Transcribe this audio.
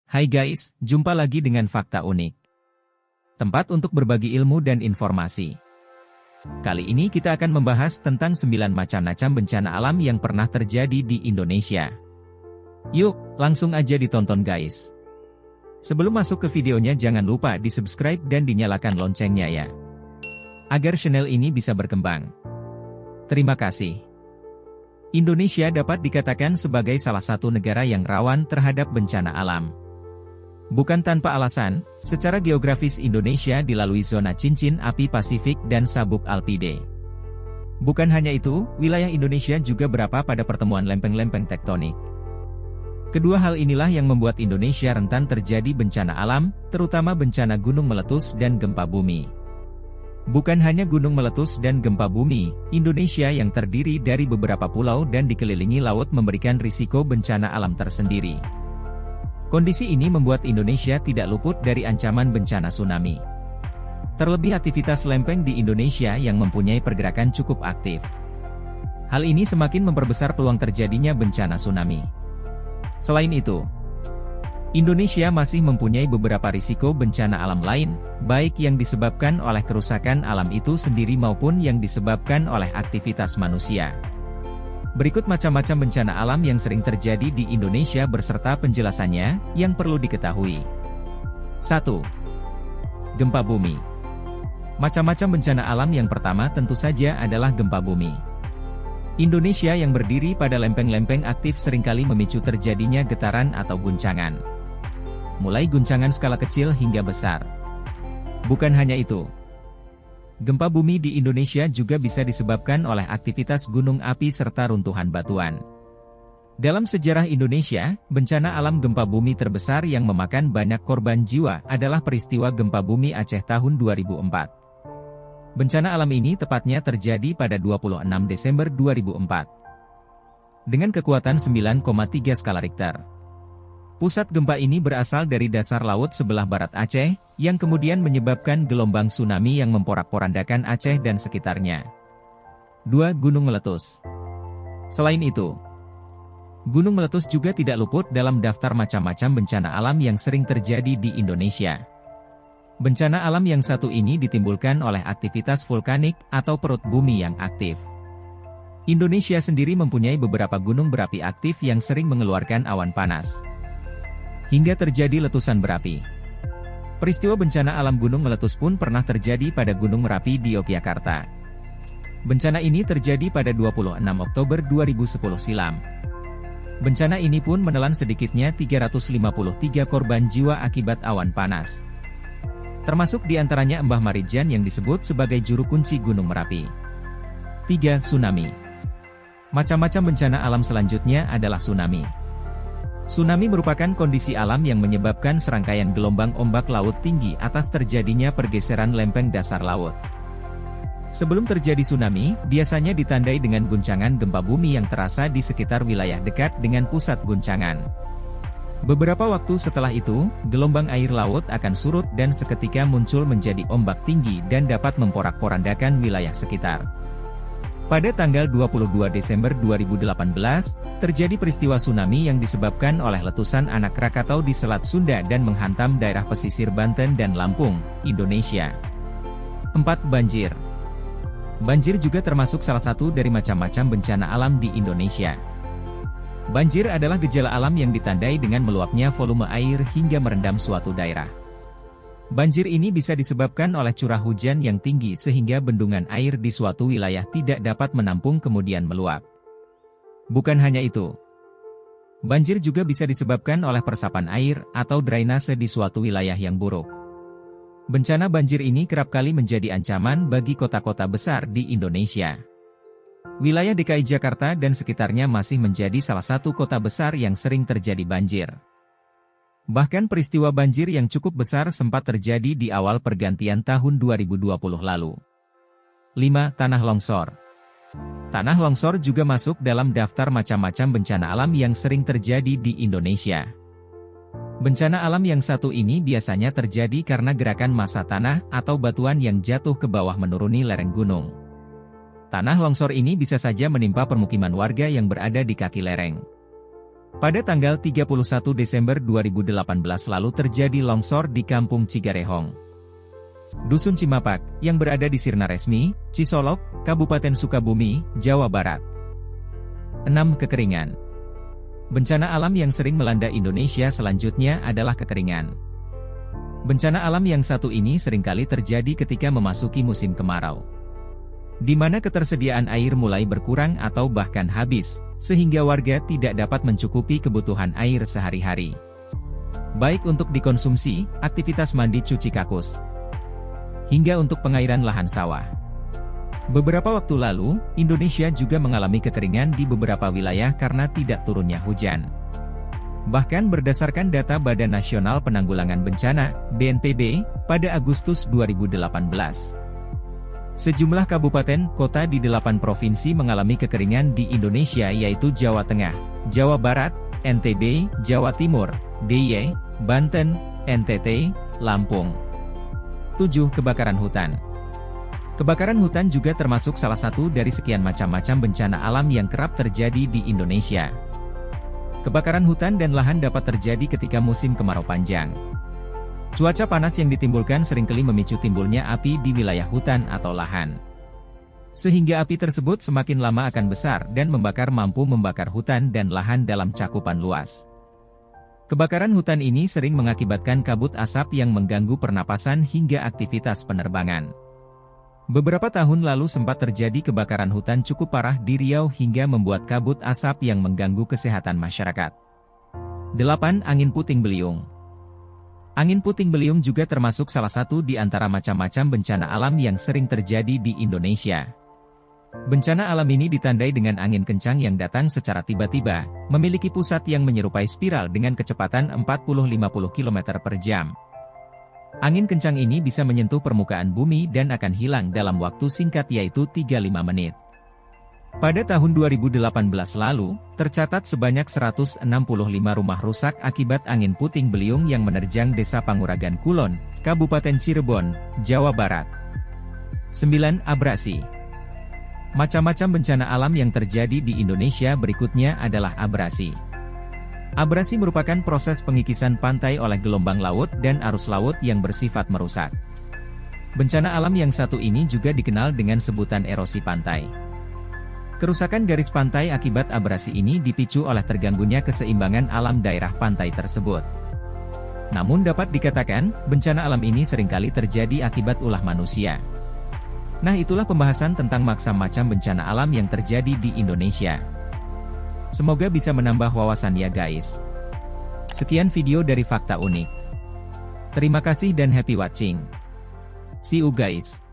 Hai guys, jumpa lagi dengan Fakta Unik. Tempat untuk berbagi ilmu dan informasi. Kali ini kita akan membahas tentang 9 macam-macam bencana alam yang pernah terjadi di Indonesia. Yuk, langsung aja ditonton guys. Sebelum masuk ke videonya jangan lupa di-subscribe dan dinyalakan loncengnya ya. Agar channel ini bisa berkembang. Terima kasih. Indonesia dapat dikatakan sebagai salah satu negara yang rawan terhadap bencana alam. Bukan tanpa alasan, secara geografis Indonesia dilalui zona cincin api Pasifik dan sabuk Alpide. Bukan hanya itu, wilayah Indonesia juga berada pada pertemuan lempeng-lempeng tektonik. Kedua hal inilah yang membuat Indonesia rentan terjadi bencana alam, terutama bencana gunung meletus dan gempa bumi. Bukan hanya gunung meletus dan gempa bumi, Indonesia yang terdiri dari beberapa pulau dan dikelilingi laut memberikan risiko bencana alam tersendiri. Kondisi ini membuat Indonesia tidak luput dari ancaman bencana tsunami. Terlebih aktivitas lempeng di Indonesia yang mempunyai pergerakan cukup aktif. Hal ini semakin memperbesar peluang terjadinya bencana tsunami. Selain itu, Indonesia masih mempunyai beberapa risiko bencana alam lain, baik yang disebabkan oleh kerusakan alam itu sendiri maupun yang disebabkan oleh aktivitas manusia. Berikut macam-macam bencana alam yang sering terjadi di Indonesia beserta penjelasannya, yang perlu diketahui. 1. Gempa bumi. Macam-macam bencana alam yang pertama tentu saja adalah gempa bumi. Indonesia yang berdiri pada lempeng-lempeng aktif seringkali memicu terjadinya getaran atau guncangan. Mulai guncangan skala kecil hingga besar. Bukan hanya itu. Gempa bumi di Indonesia juga bisa disebabkan oleh aktivitas gunung api serta runtuhan batuan. Dalam sejarah Indonesia, bencana alam gempa bumi terbesar yang memakan banyak korban jiwa adalah peristiwa gempa bumi Aceh tahun 2004. Bencana alam ini tepatnya terjadi pada 26 Desember 2004. Dengan kekuatan 9,3 skala Richter. Pusat gempa ini berasal dari dasar laut sebelah barat Aceh, yang kemudian menyebabkan gelombang tsunami yang memporak-porandakan Aceh dan sekitarnya. 2. Gunung meletus. Selain itu, gunung meletus juga tidak luput dalam daftar macam-macam bencana alam yang sering terjadi di Indonesia. Bencana alam yang satu ini ditimbulkan oleh aktivitas vulkanik atau perut bumi yang aktif. Indonesia sendiri mempunyai beberapa gunung berapi aktif yang sering mengeluarkan awan panas. Hingga terjadi letusan berapi. Peristiwa bencana alam gunung meletus pun pernah terjadi pada Gunung Merapi di Yogyakarta. Bencana ini terjadi pada 26 Oktober 2010 silam. Bencana ini pun menelan sedikitnya 353 korban jiwa akibat awan panas. Termasuk diantaranya Mbah Marijan yang disebut sebagai juru kunci Gunung Merapi. 3. Tsunami. Macam-macam bencana alam selanjutnya adalah tsunami. Tsunami merupakan kondisi alam yang menyebabkan serangkaian gelombang ombak laut tinggi atas terjadinya pergeseran lempeng dasar laut. Sebelum terjadi tsunami, biasanya ditandai dengan guncangan gempa bumi yang terasa di sekitar wilayah dekat dengan pusat guncangan. Beberapa waktu setelah itu, gelombang air laut akan surut dan seketika muncul menjadi ombak tinggi dan dapat memporak-porandakan wilayah sekitar. Pada tanggal 22 Desember 2018, terjadi peristiwa tsunami yang disebabkan oleh letusan anak Krakatau di Selat Sunda dan menghantam daerah pesisir Banten dan Lampung, Indonesia. 4. Banjir. Banjir juga termasuk salah satu dari macam-macam bencana alam di Indonesia. Banjir adalah gejala alam yang ditandai dengan meluapnya volume air hingga merendam suatu daerah. Banjir ini bisa disebabkan oleh curah hujan yang tinggi sehingga bendungan air di suatu wilayah tidak dapat menampung kemudian meluap. Bukan hanya itu. Banjir juga bisa disebabkan oleh persapan air atau drainase di suatu wilayah yang buruk. Bencana banjir ini kerap kali menjadi ancaman bagi kota-kota besar di Indonesia. Wilayah DKI Jakarta dan sekitarnya masih menjadi salah satu kota besar yang sering terjadi banjir. Bahkan peristiwa banjir yang cukup besar sempat terjadi di awal pergantian tahun 2020 lalu. 5. Tanah longsor. Tanah longsor juga masuk dalam daftar macam-macam bencana alam yang sering terjadi di Indonesia. Bencana alam yang satu ini biasanya terjadi karena gerakan massa tanah atau batuan yang jatuh ke bawah menuruni lereng gunung. Tanah longsor ini bisa saja menimpa permukiman warga yang berada di kaki lereng. Pada tanggal 31 Desember 2018 lalu terjadi longsor di Kampung Cigarehong, Dusun Cimapak, yang berada di Sirna Resmi, Cisolok, Kabupaten Sukabumi, Jawa Barat. 6. Kekeringan. Bencana alam yang sering melanda Indonesia selanjutnya adalah kekeringan. Bencana alam yang satu ini seringkali terjadi ketika memasuki musim kemarau, di mana ketersediaan air mulai berkurang atau bahkan habis, sehingga warga tidak dapat mencukupi kebutuhan air sehari-hari, baik untuk dikonsumsi, aktivitas mandi cuci kakus, hingga untuk pengairan lahan sawah. Beberapa waktu lalu, Indonesia juga mengalami kekeringan di beberapa wilayah karena tidak turunnya hujan. Bahkan berdasarkan data Badan Nasional Penanggulangan Bencana, BNPB, pada Agustus 2018, sejumlah kabupaten, kota di 8 provinsi mengalami kekeringan di Indonesia yaitu Jawa Tengah, Jawa Barat, NTB, Jawa Timur, DIY, Banten, NTT, Lampung. 7. Kebakaran hutan. Kebakaran hutan juga termasuk salah satu dari sekian macam-macam bencana alam yang kerap terjadi di Indonesia. Kebakaran hutan dan lahan dapat terjadi ketika musim kemarau panjang. Cuaca panas yang ditimbulkan seringkali memicu timbulnya api di wilayah hutan atau lahan, sehingga api tersebut semakin lama akan besar dan mampu membakar hutan dan lahan dalam cakupan luas. Kebakaran hutan ini sering mengakibatkan kabut asap yang mengganggu pernapasan hingga aktivitas penerbangan. Beberapa tahun lalu sempat terjadi kebakaran hutan cukup parah di Riau hingga membuat kabut asap yang mengganggu kesehatan masyarakat. 8. Angin puting beliung. Angin puting beliung juga termasuk salah satu di antara macam-macam bencana alam yang sering terjadi di Indonesia. Bencana alam ini ditandai dengan angin kencang yang datang secara tiba-tiba, memiliki pusat yang menyerupai spiral dengan kecepatan 40-50 km per jam. Angin kencang ini bisa menyentuh permukaan bumi dan akan hilang dalam waktu singkat yaitu 35 menit. Pada tahun 2018 lalu, tercatat sebanyak 165 rumah rusak akibat angin puting beliung yang menerjang Desa Panguragan Kulon, Kabupaten Cirebon, Jawa Barat. 9. Abrasi. Macam-macam bencana alam yang terjadi di Indonesia berikutnya adalah abrasi. Abrasi merupakan proses pengikisan pantai oleh gelombang laut dan arus laut yang bersifat merusak. Bencana alam yang satu ini juga dikenal dengan sebutan erosi pantai. Kerusakan garis pantai akibat abrasi ini dipicu oleh terganggunya keseimbangan alam daerah pantai tersebut. Namun dapat dikatakan, bencana alam ini seringkali terjadi akibat ulah manusia. Nah, itulah pembahasan tentang macam-macam bencana alam yang terjadi di Indonesia. Semoga bisa menambah wawasan ya guys. Sekian video dari Fakta Unik. Terima kasih dan happy watching. See you guys.